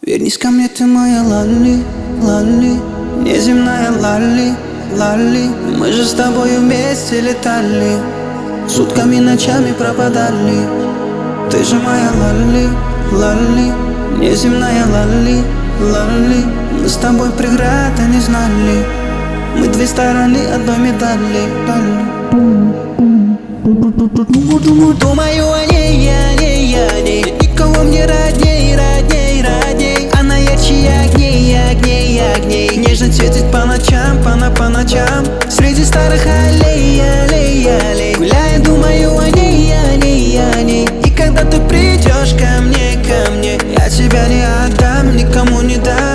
Вернись ко мне, ты моя лали, лали, неземная лали, лали. Мы же с тобой вместе летали, сутками, ночами пропадали. Ты же моя лали, лали, неземная лали, лали. Мы с тобой преграды не знали, мы две стороны одной медали. Думаю о ней, о ней, о ней. Никого мне родней, родней, родней. Она ярче огней, огней, огней. Нежно светит по ночам, по ночам. Среди старых аллей, аллей, аллей. Гуляя, думаю о ней, о ней, о ней. И когда ты придешь ко мне, я тебя не отдам, никому не дам.